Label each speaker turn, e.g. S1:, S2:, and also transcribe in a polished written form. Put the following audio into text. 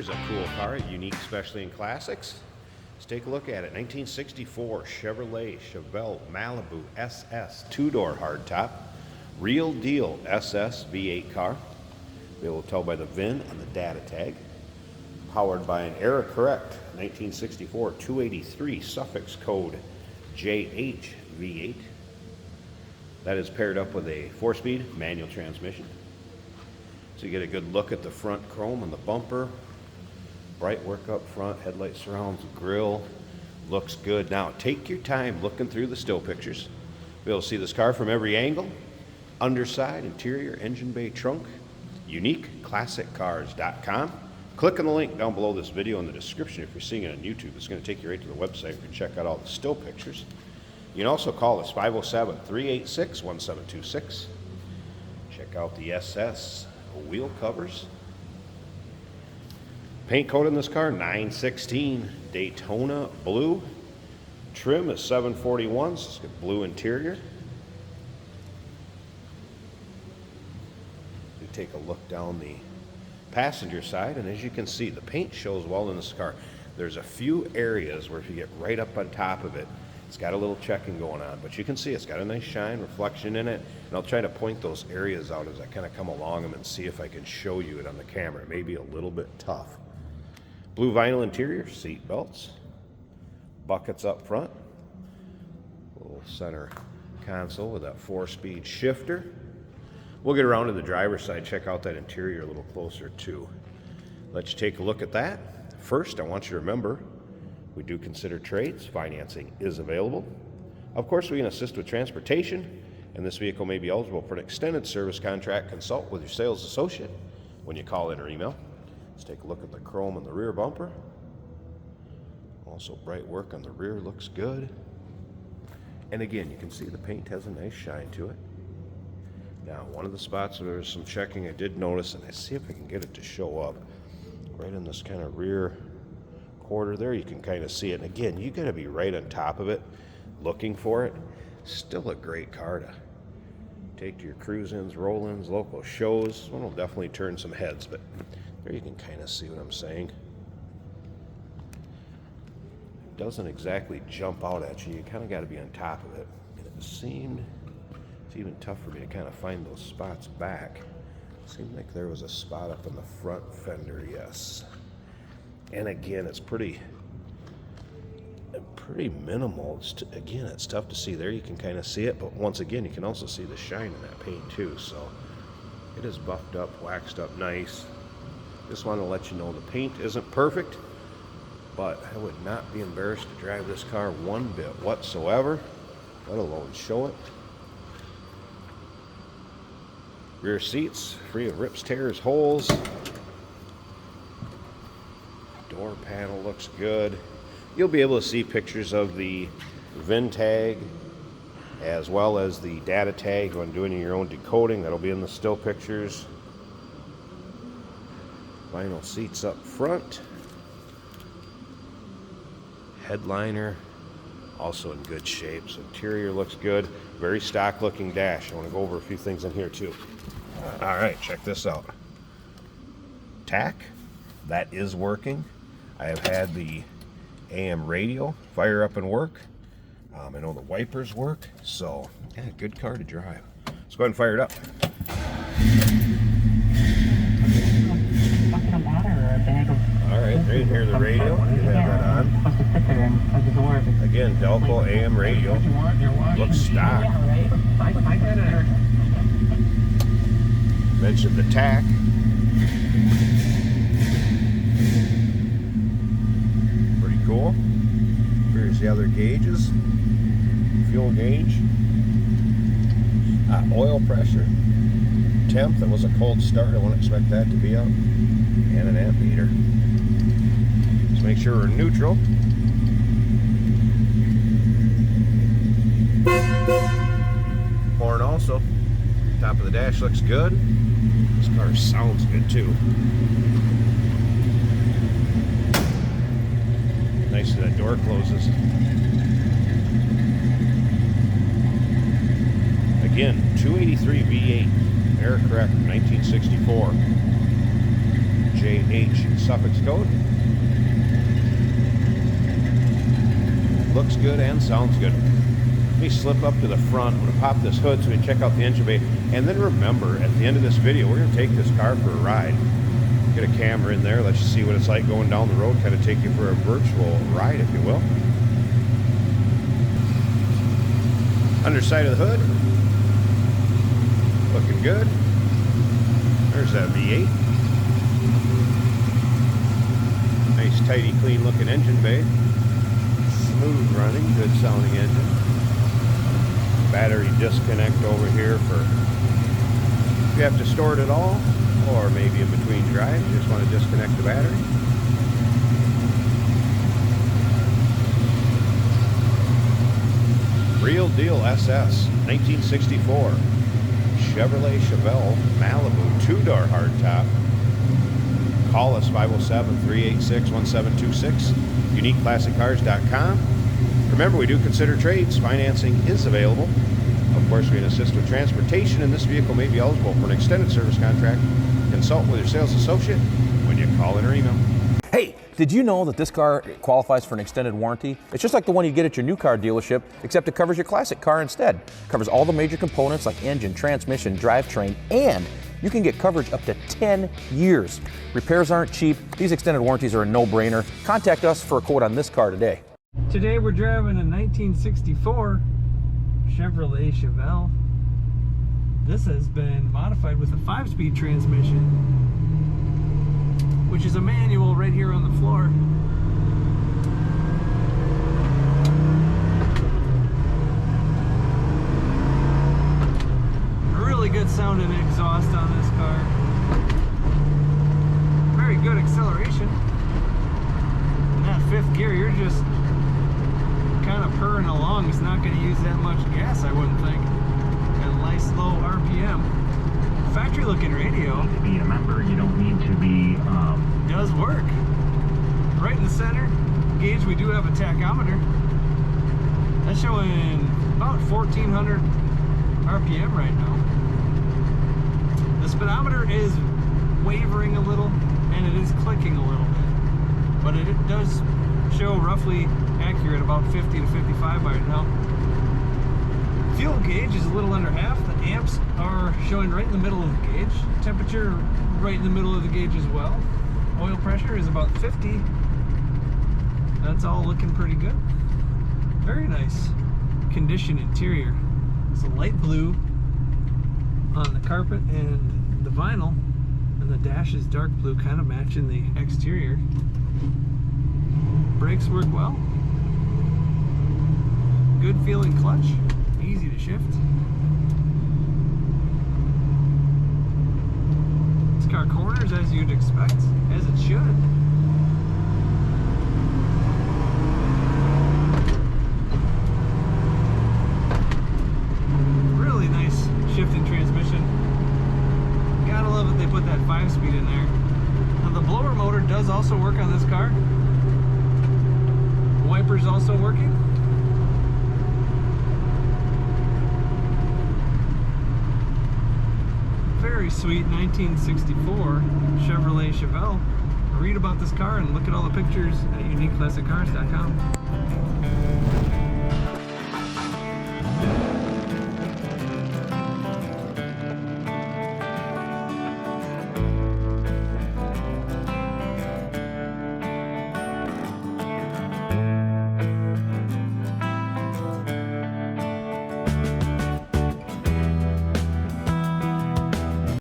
S1: Here's a cool car, unique, especially in classics. Let's take a look at it. 1964 Chevelle Malibu SS, two-door hardtop, real deal SS V8 car. Be able to tell by the VIN and the data tag. Powered by an error correct 1964 283 suffix code JH V8. That is paired up with a 4-speed manual transmission. So you get a good look at the front chrome and the bumper. Bright work up front, headlight surrounds, grille. Looks good. Now take your time looking through the still pictures. Be able to see this car from every angle. Underside, interior, engine bay, trunk. UniqueClassicCars.com. Click on the link down below this video in the description. If you're seeing it on YouTube, it's going to take you right to the website. You can check out all the still pictures. You can also call us 507-386-1726. Check out the SS wheel covers. Paint coat in this car, 916 Daytona blue. Trim is 741, so it's got blue interior. We take a look down the passenger side, and as you can see, the paint shows well in this car. There's a few areas where if you get right up on top of it, it's got a little checking going on, but you can see it's got a nice shine, reflection in it, and I'll try to point those areas out as I kind of come along them and see if I can show you it on the camera. It may be a little bit tough. Blue vinyl interior, seat belts, buckets up front, little center console with that 4-speed shifter. We'll get around to the driver's side, check out that interior a little closer too. Let's take a look at that. First, I want you to remember, we do consider trades. Financing is available. Of course, we can assist with transportation, and this vehicle may be eligible for an extended service contract. Consult with your sales associate when you call in or email. Let's take a look at the chrome on the rear bumper. Also bright work on the rear, looks good. And again, you can see the paint has a nice shine to it. Now, one of the spots where there's some checking I did notice, and I see if I can get it to show up, right in this kind of rear quarter there, you can kind of see it. And again, you got to be right on top of it, looking for it. Still a great car to take to your cruise-ins, roll-ins, local shows. This one will definitely turn some heads, but there you can kind of see what I'm saying. It doesn't exactly jump out at you. You kind of got to be on top of it. And it seemed, it's even tough for me to kind of find those spots back. It seemed like there was a spot up in the front fender, yes. And again, it's pretty minimal. Again, it's tough to see there. You can kind of see it, but once again, you can also see the shine in that paint too. So it is buffed up, waxed up nice. Just want to let you know the paint isn't perfect, but I would not be embarrassed to drive this car one bit whatsoever, let alone show it. Rear seats, free of rips, tears, holes. Door panel looks good. You'll be able to see pictures of the VIN tag as well as the data tag when doing your own decoding. That'll be in the still pictures. Vinyl seats up front. Headliner also in good shape. So interior looks good. Very stock looking dash. I want to go over a few things in here too. All right, check this out. Tack, that is working. I have had the AM radio fire up and work. I know the wipers work, so yeah, good car to drive. Let's go ahead and fire it up. All right, there you hear the radio. You have that on. Again, Delco AM radio. Looks stock. Mentioned the tack. Pretty cool. Here's the other gauges. Fuel gauge. Oil pressure. Temp, that was a cold start. I wouldn't expect that to be up. And an amp meter. Just make sure we're neutral. Horn also. Top of the dash looks good. This car sounds good too. Nice that door closes. Again, 283 V8, error correct, 1964. JH suffix code. Looks good and sounds good. Let me slip up to the front. I'm going to pop this hood so we can check out the engine bay. And then remember, at the end of this video, we're going to take this car for a ride. Get a camera in there, let you see what it's like going down the road, kind of take you for a virtual ride, if you will. Underside of the hood. Looking good. There's that V8. Nice, tidy, clean looking engine bay. Smooth running, good sounding engine. Battery disconnect over here for if you have to store it at all, or maybe in between drives, you just want to disconnect the battery. Real deal SS, 1964. Chevrolet Chevelle Malibu 2-door hardtop. Call us 507-386-1726. UniqueClassicCars.com. Remember, we do consider trades. Financing is available. Of course, we can assist with transportation, and this vehicle may be eligible for an extended service contract. Consult with your sales associate when you call in or email.
S2: Hey, did you know that this car qualifies for an extended warranty? It's just like the one you get at your new car dealership, except it covers your classic car instead. It covers all the major components like engine, transmission, drivetrain, and you can get coverage up to 10 years. Repairs aren't cheap. These extended warranties are a no-brainer. Contact us for a quote on this car today.
S3: Today we're driving a 1964 Chevrolet Chevelle. This has been modified with a 5-speed transmission, which is a manual right here on the floor. A really good sounding exhaust on this car. Very good acceleration. In that 5th gear, you're just kind of purring along. It's not going to use that much gas, I wouldn't think. At a nice low RPM. Factory looking radio.
S4: To be a member, you don't need to be.
S3: Does work. Right in the center gauge, we do have a tachometer. That's showing about 1400 RPM right now. The speedometer is wavering a little and it is clicking a little bit, but it does show roughly accurate about 50 to 55 right now. Fuel gauge is a little under half. The amps are showing right in the middle of the gauge. Temperature right in the middle of the gauge as well. Oil pressure is about 50. That's all looking pretty good. Very nice condition interior. It's a light blue on the carpet and the vinyl, and the dash is dark blue, kind of matching the exterior. Brakes work well. Good feeling clutch, easy to shift. This car corners as you'd expect, as it should. Really nice shifting transmission. Gotta love that they put that 5-speed in there. Now the blower motor does also work on this car. Wipers also working. Very sweet 1964 Chevrolet Chevelle. Read about this car and look at all the pictures at UniqueClassicCars.com.